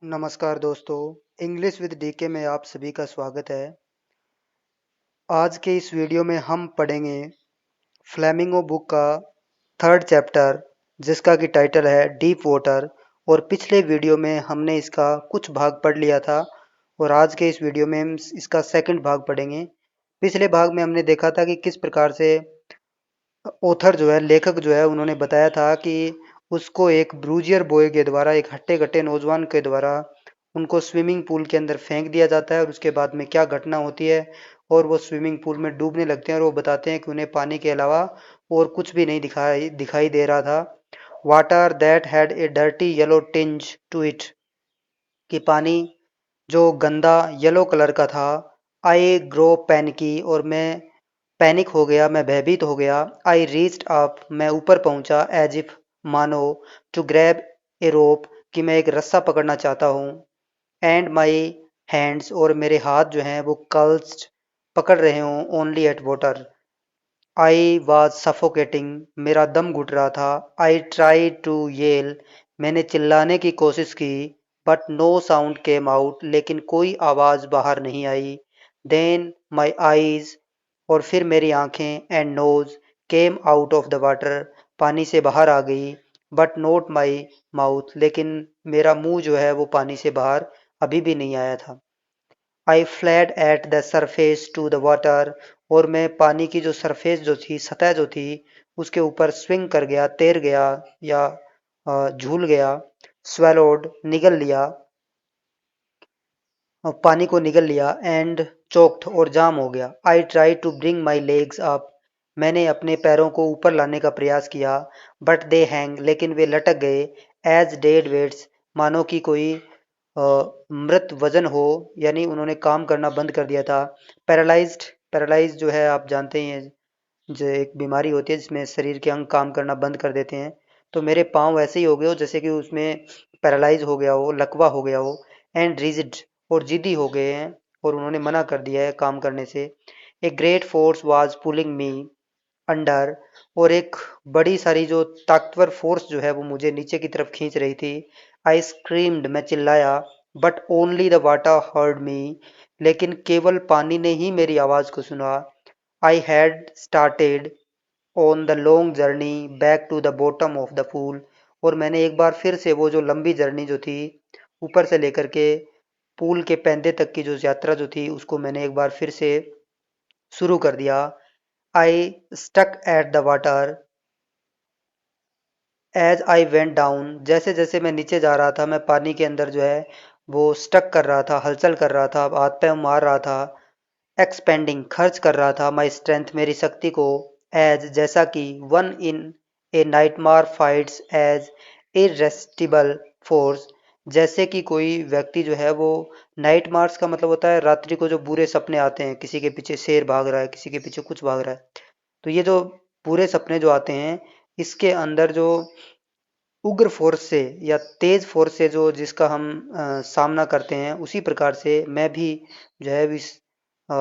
नमस्कार दोस्तों, English with DK में आप सभी का स्वागत है। आज के इस वीडियो में हम पढ़ेंगे फ्लेमिंगो बुक का थर्ड चैप्टर, जिसका कि टाइटल है डीप वाटर। और पिछले वीडियो में हमने इसका कुछ भाग पढ़ लिया था और आज के इस वीडियो में हम इसका सेकंड भाग पढ़ेंगे। पिछले भाग में हमने देखा था कि किस प्रकार से ऑथर जो है, लेखक जो है, उन्होंने बताया था कि उसको एक ब्रूजियर बॉय के द्वारा, एक हट्टे कट्टे नौजवान के द्वारा उनको स्विमिंग पूल के अंदर फेंक दिया जाता है और उसके बाद में क्या घटना होती है और वो स्विमिंग पूल में डूबने लगते हैं और वो बताते हैं कि उन्हें पानी के अलावा और कुछ भी नहीं दिखाई दिखाई दे रहा था। Water that had a dirty yellow tinge to it, कि पानी जो गंदा येलो कलर का था। आई ग्रो पैनिकी, और मैं पैनिक हो गया, मैं भयभीत हो गया। आई रीच्ड अप, मैं ऊपर पहुंचा। एज इफ, मानो। टू ग्रैब ए रोप, कि मैं एक रस्सा पकड़ना चाहता हूँ। एंड माई हैंड्स, और मेरे हाथ जो हैं वो कल्स्ड, पकड़ रहे हों only at water. I was suffocating, मेरा दम घुट रहा था। आई ट्राई टू येल, मैंने चिल्लाने की कोशिश की। But no sound came out, लेकिन कोई आवाज़ बाहर नहीं आई। देन माई आईज, और फिर मेरी आंखें, and nose came out of the water, पानी से बाहर आ गई। बट नोट माई माउथ, लेकिन मेरा मुंह जो है वो पानी से बाहर अभी भी नहीं आया था। I fled at the surface to the water, और मैं पानी की जो सरफेस जो थी, सतह जो थी, उसके ऊपर स्विंग कर गया, तैर गया या झूल गया। स्वेलोड, निगल लिया, पानी को निगल लिया। एंड चोक्ड, और जाम हो गया। I try to bring my legs up, मैंने अपने पैरों को ऊपर लाने का प्रयास किया। बट दे हैंग, लेकिन वे लटक गए। एज डेड वेट्स, मानो कि कोई मृत वजन हो, यानी उन्होंने काम करना बंद कर दिया था। पैरालाइज्ड, पैरालाइज जो है आप जानते ही हैं, जो एक बीमारी होती है जिसमें शरीर के अंग काम करना बंद कर देते हैं। तो मेरे पाँव वैसे ही हो गए हो जैसे कि उसमें पैरालाइज हो गया हो, लकवा हो गया हो। एंड रिजिड, और जिद्दी हो गए हैं और उन्होंने मना कर दिया है काम करने से। A great force was pulling me under, और एक बड़ी सारी जो ताकतवर फोर्स जो है वो मुझे नीचे की तरफ खींच रही थी। आई स्क्रीम्ड, मैं चिल्लाया। But only the water heard me, लेकिन केवल पानी ने ही मेरी आवाज़ को सुना। I had started on the long journey back to the bottom of the pool, और मैंने एक बार फिर से वो जो लंबी जर्नी जो थी, ऊपर से लेकर के पूल के पैंदे तक की जो यात्रा जो थी, उसको मैंने एक बार फिर से शुरू कर दिया। I stuck at the water as I went down, जैसे जैसे मैं नीचे जा रहा था, मैं पानी के अंदर जो है वो स्टक कर रहा था, हलचल कर रहा था, हाथ पैर मार रहा था। एक्सपेंडिंग, खर्च कर रहा था। माई स्ट्रेंथ, मेरी शक्ति को। एज, जैसा कि। One in a nightmare fights as irresistible force, जैसे कि कोई व्यक्ति जो है वो, नाइट मार्स का मतलब होता है रात्रि को जो बुरे सपने आते हैं, किसी के पीछे शेर भाग रहा है, किसी के पीछे कुछ भाग रहा है। तो ये जो बुरे सपने जो आते हैं, इसके अंदर जो उग्र फोर्स से या तेज फोर्स से जो जिसका हम सामना करते हैं, उसी प्रकार से मैं भी जो है इस अ,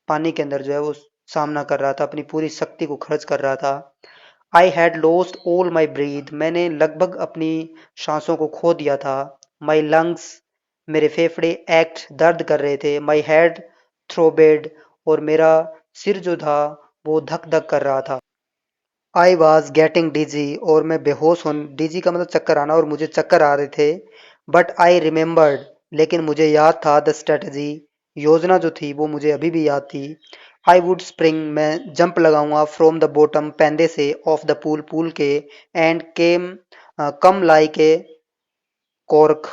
पानी के अंदर जो है वो सामना कर रहा था, अपनी पूरी शक्ति को खर्च कर रहा था। I had lost all my breath, मैंने लगभग अपनी सांसों को खो दिया था। माई लंग्स, मेरे फेफड़े। एक्ट, दर्द कर रहे थे। माई हेड थ्रोबेड, और मेरा सिर जो था वो धक धक कर रहा था। आई वॉज गेटिंग डिजी, और मैं बेहोश होने, डिजी का मतलब चक्कर आना, और मुझे चक्कर आ रहे थे। बट आई रिमेंबर्ड, लेकिन मुझे याद था। द स्ट्रेटजी, योजना जो थी वो मुझे अभी भी याद थी। आई वुड स्प्रिंग, मैं जंप लगाऊंगा। फ्रॉम द बॉटम, पैंदे से। ऑफ द पूल, पूल के। And came, come like a cork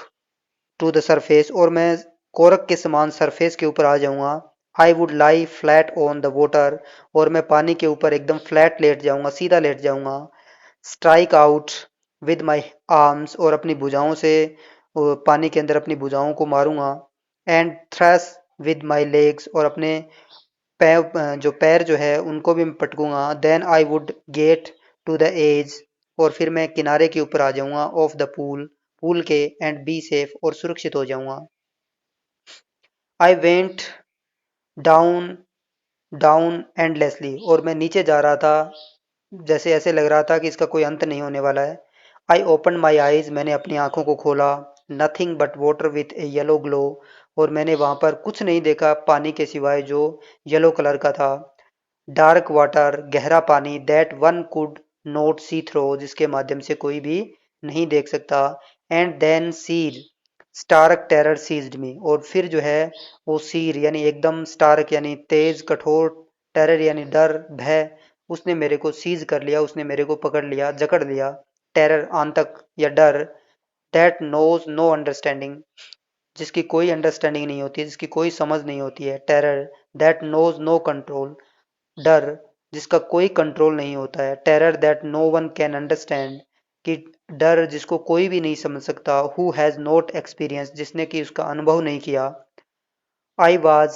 to the surface, और मैं कोरक के समान सरफेस के ऊपर आ जाऊंगा। I would lie flat on the water, और मैं पानी के ऊपर एकदम फ्लैट लेट जाऊंगा, सीधा लेट जाऊंगा। Strike out with my arms, और अपनी भुजाओं से पानी के अंदर अपनी भुजाओं को मारूंगा। And trash with my legs, और अपने पैर, जो पैर जो है उनको भी मैं पटकूंगा। Then I would get to the edge, और फिर मैं किनारे के ऊपर आ जाऊंगा। ऑफ द पूल, पूल के। एंड बी सेफ, और सुरक्षित हो जाऊंगा। I went down, down endlessly, और मैं नीचे जा रहा था, जैसे ऐसे लग रहा था कि इसका कोई अंत नहीं होने वाला है। आई ओपन माई आईज, मैंने अपनी आंखों को खोला। Nothing but water with A yellow glow, और मैंने वहां पर कुछ नहीं देखा पानी के सिवाय जो येलो कलर का था। डार्क वाटर, गहरा पानी, that one could not see through, जिसके माध्यम से कोई भी नहीं देख सकता। And then sheer stark terror seized me, और फिर जो है वो सीर यानी एकदम स्टार्क यानी तेज कठोर, टेरर यानी डर भय, उसने मेरे को सीज कर लिया, उसने मेरे को पकड़ लिया, जकड़ लिया। टेरर आंतक या डर, दैट नोज नो अंडरस्टैंडिंग, जिसकी कोई अंडरस्टैंडिंग नहीं होती, जिसकी कोई समझ नहीं होती है। Terror that knows no control, डर जिसका कोई कंट्रोल नहीं होता है। Terror that no one can understand, कि डर जिसको कोई भी नहीं समझ सकता। हु हैज नॉट एक्सपीरियंस, जिसने कि उसका अनुभव नहीं किया। I was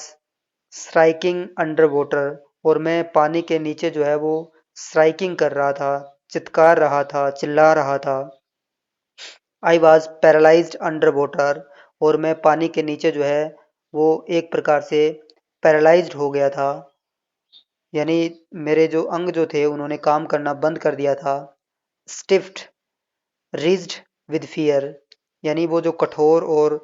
striking under water, और मैं पानी के नीचे जो है वो स्ट्राइकिंग कर रहा था, चित्कार रहा था, चिल्ला रहा था। I was paralysed under water, और मैं पानी के नीचे जो है वो एक प्रकार से पैरालाइज्ड हो गया था, यानी मेरे जो अंग जो थे उन्होंने काम करना बंद कर दिया था। स्टिफ्ड रिज्ड विद फियर, यानी वो जो कठोर और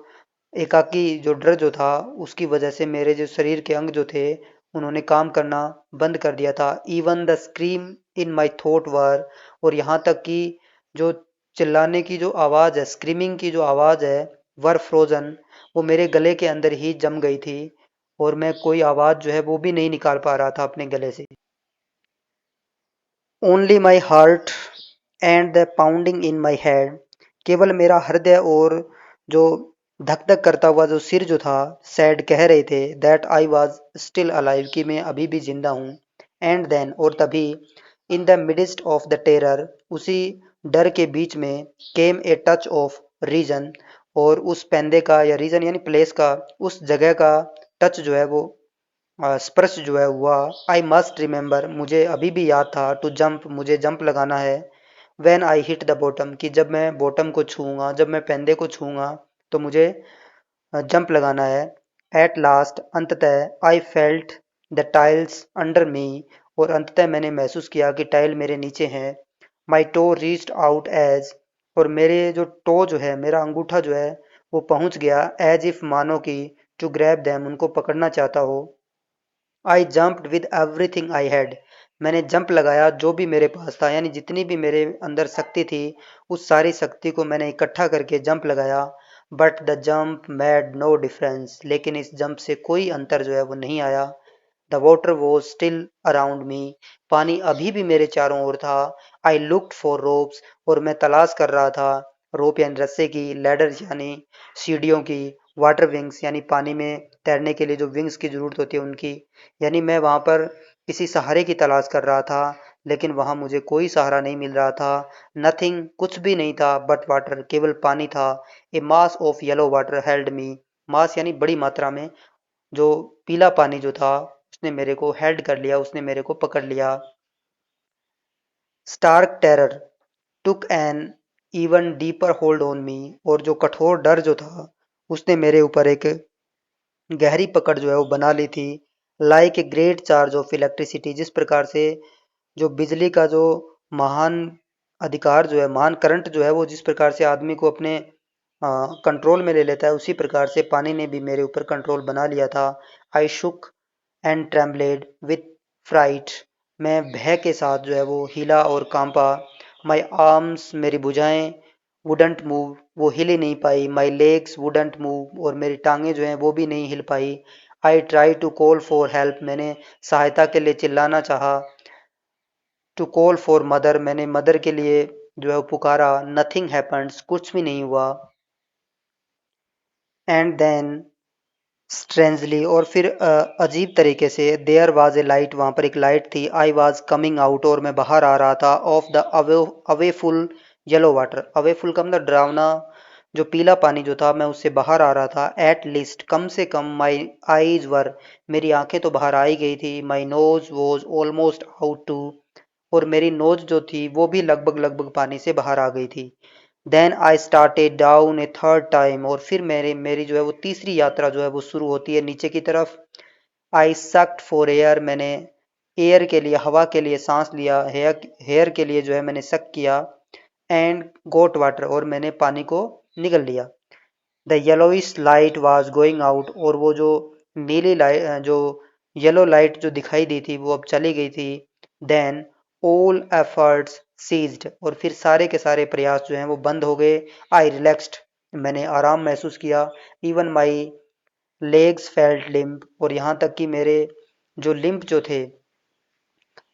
एकाकी जो डर जो था उसकी वजह से मेरे जो शरीर के अंग जो थे उन्होंने काम करना बंद कर दिया था। Even the scream in my thought were, और यहाँ तक कि जो चिल्लाने की जो आवाज़ है, स्क्रीमिंग की जो आवाज़ है, वर फ्रोजन, वो मेरे गले के अंदर ही जम गई थी, और मैं कोई आवाज़ जो है वो भी नहीं निकाल पा रहा था अपने गले से। Only my heart and the pounding in my head, केवल मेरा हृदय और जो धक धक करता हुआ जो सिर जो था सैड कह रहे थे that I was still alive, कि मैं अभी भी जिंदा हूँ। एंड देन, और तभी, in the midst of the terror, उसी डर के बीच में, came a touch of reason, और उस पेंदे का या रीजन यानी प्लेस का, उस जगह का टच जो है वो स्पर्श जो है हुआ। आई मस्ट रिमेंबर, मुझे अभी भी याद था। टू जंप, मुझे जंप लगाना है। When I hit the bottom, कि जब मैं बॉटम को छूऊंगा, जब मैं पेंदे को छूऊंगा तो मुझे जंप लगाना है। एट लास्ट, अंततः, I felt the tiles under मी, और अंततः मैंने महसूस किया कि टाइल मेरे नीचे हैं। माई टो रीच्ड आउट एज, और मेरे जो टो जो है, मेरा अंगूठा जो है वो पहुंच गया, एज इफ मानो कि, टू ग्रैब दैम, उनको पकड़ना चाहता हो। I jumped with everything I had, मैंने जंप लगाया जो भी मेरे पास था, यानी जितनी भी मेरे अंदर शक्ति थी उस सारी शक्ति को मैंने इकट्ठा करके जंप लगाया। But the jump made no difference, लेकिन इस जंप से कोई अंतर जो है वो नहीं आया। The water was still around me, पानी अभी भी मेरे चारों ओर था। आई लुक्ड फॉर रोप्स, और मैं तलाश कर रहा था रोप यानी रस्से की, लैडर यानी सीढ़ियों की, वाटर विंग्स यानी पानी में तैरने के लिए जो विंग्स की जरूरत होती है उनकी, यानी मैं वहां पर किसी सहारे की तलाश कर रहा था, लेकिन वहां मुझे कोई सहारा नहीं मिल रहा था। नथिंग, कुछ भी नहीं था, बट वाटर, केवल पानी था। A mass of yellow water held me, mass यानी बड़ी मात्रा में जो पीला पानी जो था उसने मेरे को हेल्ड कर लिया, उसने मेरे को पकड़ लिया। Stark terror took an even deeper hold on me, और जो कठोर डर जो था उसने मेरे ऊपर एक गहरी पकड़ जो है वो बना ली थी। Like a great charge of electricity, जिस प्रकार से जो बिजली का जो महान अधिकार जो है, महान करंट जो है वो जिस प्रकार से आदमी को अपने कंट्रोल में ले लेता है, उसी प्रकार से पानी ने भी मेरे ऊपर कंट्रोल बना लिया था। आई शुक एंड ट्रेम्बलेड विथ फ्राइट, मैं भय के साथ जो है वो हिला और कांपा। माई आर्म्स, मेरी भुजाएं, वुडंट मूव, वो हिल ही नहीं पाई। माई लेग्स वुडंट मूव, और मेरी टांगें जो हैं वो भी नहीं हिल पाई। I try to call for help, मैंने सहायता के लिए चिल्लाना चाहा। टू कॉल फॉर मदर, मैंने मदर के लिए जो है पुकारा। नथिंग हैपेंड्स, कुछ भी नहीं हुआ। एंड देन स्ट्रेंजली, और फिर अजीब तरीके से, देयर वाज ए लाइट, वहां पर एक लाइट थी। आई वाज कमिंग आउट, और मैं बाहर आ रहा था। ऑफ द अवेफुल येलो वाटर, अवेफुल का मतलब डरावना जो पीला पानी जो था, मैं उससे बाहर आ रहा था। एट लीस्ट, कम से कम, माई आईज वर, मेरी आंखें तो बाहर आ ही गई थी। My nose was almost out too, और मेरी नोज जो थी वो भी लगभग लगभग पानी से बाहर आ गई थी। Then I started down a third time, और फिर मेरी मेरी जो है वो तीसरी यात्रा जो है वो शुरू होती है नीचे की तरफ। आई सक्ड फॉर एयर, मैंने एयर के लिए, हवा के लिए सांस लिया। हेयर के लिए जो है मैंने सक किया। एंड गोट वाटर, और मैंने पानी को निगल लिया। The yellowish light was going out, और वो जो नीली लाइट, जो येलो लाइट जो दिखाई दी थी वो अब चली गई थी। देन ऑल एफर्ट्स सीज्ड, और फिर सारे के सारे प्रयास जो हैं वो बंद हो गए। आई रिलैक्स्ड, मैंने आराम महसूस किया। Even my legs felt limp, और यहाँ तक कि मेरे जो लिम्प जो थे,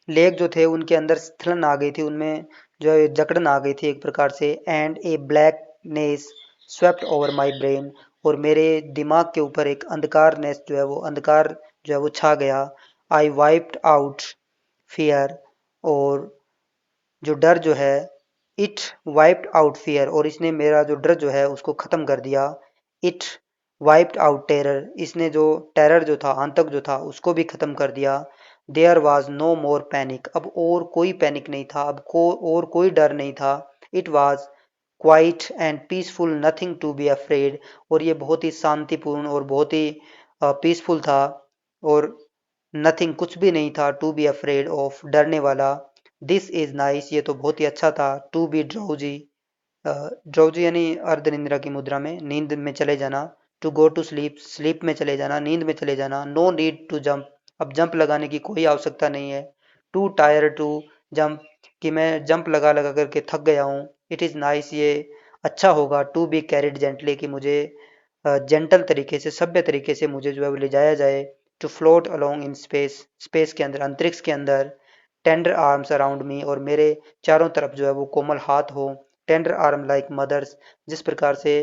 लेग जो थे उनके अंदर स्खलन आ गई थी, उनमें जो है जकड़न आ गई थी एक प्रकार से। And A blackness swept over my brain, और मेरे दिमाग के ऊपर एक अंधकारनेस जो है वो अंधकार जो है वो छा गया। आई वाइप्ड आउट फियर, और जो डर जो है, इट वाइप्ड आउट फियर, और इसने मेरा जो डर जो है उसको ख़त्म कर दिया। इट वाइप्ड आउट टेरर, इसने जो टेरर जो था, आतंक जो था, उसको भी ख़त्म कर दिया। There was no more panic, अब और कोई पैनिक नहीं था, अब और कोई डर नहीं था। It was quiet and peaceful, nothing to be afraid, और ये बहुत ही शांतिपूर्ण और बहुत ही पीसफुल था, और नथिंग कुछ भी नहीं था टू बी अफ्रेड ऑफ, डरने वाला। दिस इज नाइस, ये तो बहुत ही अच्छा था। टू बी ड्राउजी, ड्राउजी यानी अर्ध निंद्रा की मुद्रा में, नींद में चले जाना। To go to sleep, sleep में चले जाना, नींद में चले जाना। नो नीड टू जंप, अब जंप लगाने की कोई आवश्यकता नहीं है। टू टायर टू जंप, कि मैं जंप लगा लगा करके थक गया हूँ। इट इज़ नाइस, ये अच्छा होगा। टू बी कैरिड जेंटली, कि मुझे जेंटल तरीके से, सभ्य तरीके से मुझे जो है वो ले जाया जाए। To float along in space, space के अंदर, अंतरिक्ष के अंदर। टेंडर आर्म्स अराउंड मी, और मेरे चारों तरफ जो है वो कोमल हाथ हो। टेंडर आर्म लाइक मदर्स, जिस प्रकार से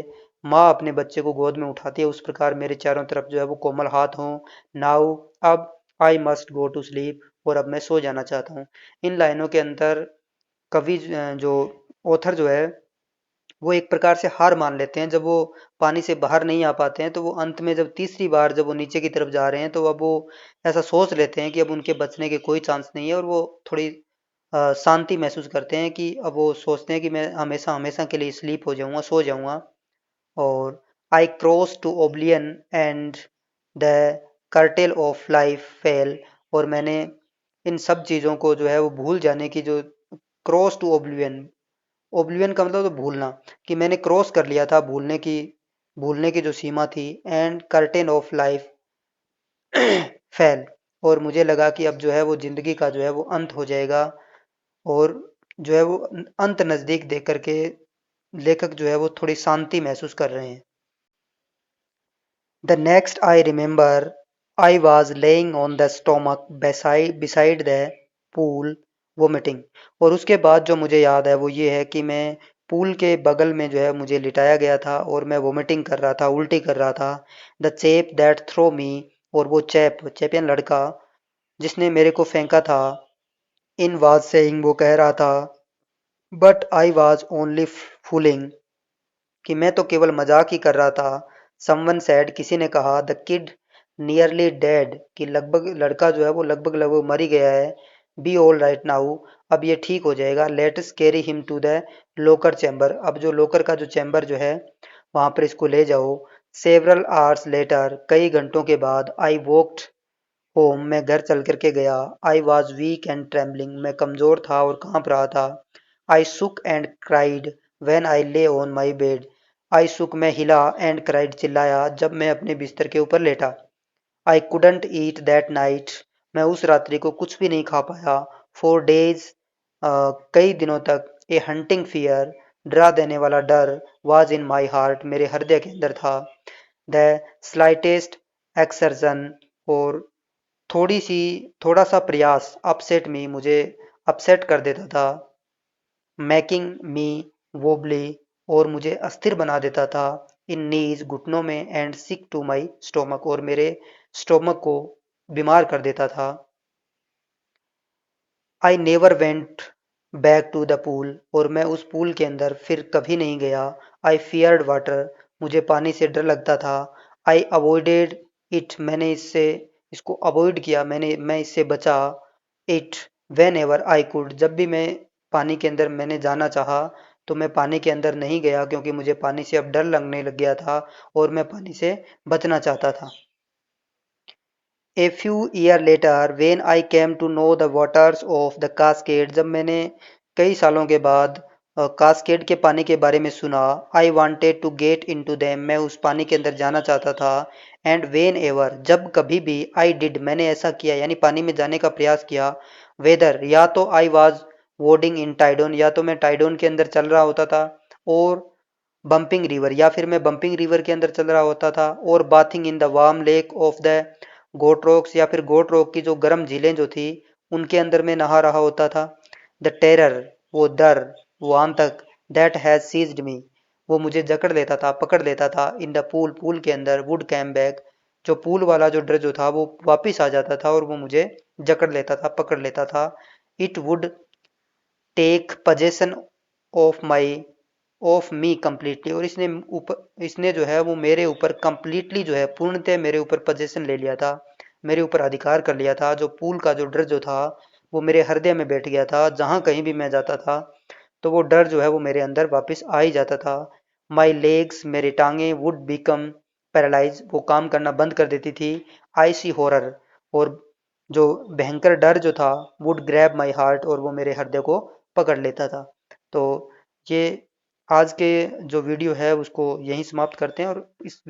माँ अपने बच्चे को गोद में उठाती है उस प्रकार मेरे चारों तरफ जो है वो कोमल हाथ हों। नाउ, अब, I must go to sleep, और अब मैं सो जाना चाहता हूँ। इन लाइनों के अंदर कवि जो ऑथर जो है वो एक प्रकार से हार मान लेते हैं। जब वो पानी से बाहर नहीं आ पाते हैं तो वो अंत में जब तीसरी बार जब वो नीचे की तरफ जा रहे हैं तो अब वो ऐसा सोच लेते हैं कि अब उनके बचने के कोई चांस नहीं है, और वो थोड़ी शांति महसूस करते हैं, कि अब वो सोचते हैं कि मैं हमेशा हमेशा के लिए स्लीप हो जाऊंगा, सो जाऊंगा। और I cross to oblivion and the curtain of life fell, और मैंने इन सब चीज़ों को जो है वो भूल जाने की जो, क्रॉस टू ओब्लिवियन, ओब्लिवियन का मतलब तो भूलना, कि मैंने क्रॉस कर लिया था भूलने की जो सीमा थी। And curtain of life fell, और मुझे लगा कि अब जो है वो जिंदगी का जो है वो अंत हो जाएगा, और जो है वो अंत नज़दीक देख करके लेखक जो है वो थोड़ी शांति महसूस कर रहे हैं। The next I remember, I was laying on the stomach beside the pool vomiting, और उसके बाद जो मुझे याद है वो ये है कि मैं पूल के बगल में जो है मुझे लिटाया गया था और मैं वोमिटिंग कर रहा था, उल्टी कर रहा था। The chap that throw me, और वो चैपियन लड़का जिसने मेरे को फेंका था। इन वाज सेइंग, वो कह रहा था। But I was only fooling, कि मैं तो केवल मजाक ही कर रहा था। समवन सैड, किसी ने कहा। द किड नियरली डेड, कि लगभग लड़का जो है वो लगभग लगभग मर ही गया है। बी ऑल राइट नाउ, अब ये ठीक हो जाएगा। Let's carry him to the locker chamber, अब जो लोकर का जो चैम्बर जो है वहां पर इसको ले जाओ। सेवरल आवर्स लेटर, कई घंटों के बाद। आई वॉकड होम, मैं घर चल करके गया। I was weak and trembling, मैं कमजोर था और कांप रहा था। आई सुक एंड क्राइड व्हेन आई ले ऑन माई बेड, आई सुक, मैं हिला, एंड क्राइड, चिल्लाया, जब मैं अपने बिस्तर के ऊपर लेटा। I couldn't eat that night, मैं उस रात्रि को कुछ भी नहीं खा पाया। फॉर डेज, कई दिनों तक। ए हंटिंग फियर, डरा देने वाला डर। वाज इन माई हार्ट, मेरे हृदय के अंदर था। द स्लाइटेस्ट एक्सर्जन, और थोड़ी सी थोड़ा सा प्रयास, अपसेट मी, मुझे अपसेट कर देता था। मेकिंग मी वोबली, और मुझे अस्थिर बना देता था। इन नीज, घुटनों में। And sick to my stomach, और मेरे स्टोमक को बीमार कर देता था। I never went back to the pool, और मैं उस पूल के अंदर फिर कभी नहीं गया। आई फियर्ड वाटर, मुझे पानी से डर लगता था। आई अवॉइडेड इट, मैंने इसको अवॉइड किया, मैं इससे बचा। It when ever I could, जब भी मैं पानी के अंदर मैंने जाना चाहा तो मैं पानी के अंदर नहीं गया, क्योंकि मुझे पानी से अब डर लगने लग गया था और मैं पानी से बचना चाहता था। A few year later when I came to know the waters of the cascade, जब मैंने कई सालों के बाद कास्केड के पानी के बारे में सुना। I wanted to get in to them, मैं उस पानी के अंदर जाना चाहता था। एंड वेन एवर, जब कभी भी, आई डिड, मैंने ऐसा किया यानी पानी में जाने का प्रयास किया। वेदर, या तो आई वॉज वोडिंग इन टाइडोन, या तो मैं टाइडोन के अंदर चल रहा होता था, और बम्पिंग रिवर, या फिर मैं बम्पिंग रिवर के अंदर चल रहा होता था, और bathing in the warm lake of the goat rocks, या फिर गोट रॉक की जो गर्म झीलें जो थी उनके अंदर मैं नहा रहा होता था। द टेरर, वो डर, वो आतंक, दैट हैज सीज्ड मी, वो मुझे जकड़ लेता था, पकड़ लेता था। इन द पूल, पूल के अंदर। वुड कैम बैक, जो पूल वाला जो डर जो था वो वापिस आ जाता था और वो मुझे जकड़ लेता था, पकड़ लेता था। It would take possession of my of me completely, और इसने जो है वो मेरे ऊपर कम्प्लीटली जो है पूर्णतः मेरे ऊपर पजेशन ले लिया था, मेरे ऊपर अधिकार कर लिया था। जो पूल का जो डर जो था वो मेरे हृदय में बैठ गया था। जहाँ कहीं भी मैं जाता था तो वो डर जो है वो मेरे अंदर वापस आ ही जाता था। माई लेग्स, मेरी टांगे, वुड बिकम पैरालाइज, वो काम करना बंद कर देती थी। आई सी हॉरर, और जो भयंकर डर जो था, वुड ग्रैब माई हार्ट, और वो मेरे हृदय को पकड़ लेता था। तो ये आज के जो वीडियो है उसको यहीं समाप्त करते हैं, और इस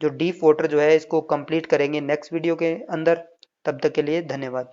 जो डीप वाटर जो है इसको कंप्लीट करेंगे नेक्स्ट वीडियो के अंदर। तब तक के लिए धन्यवाद।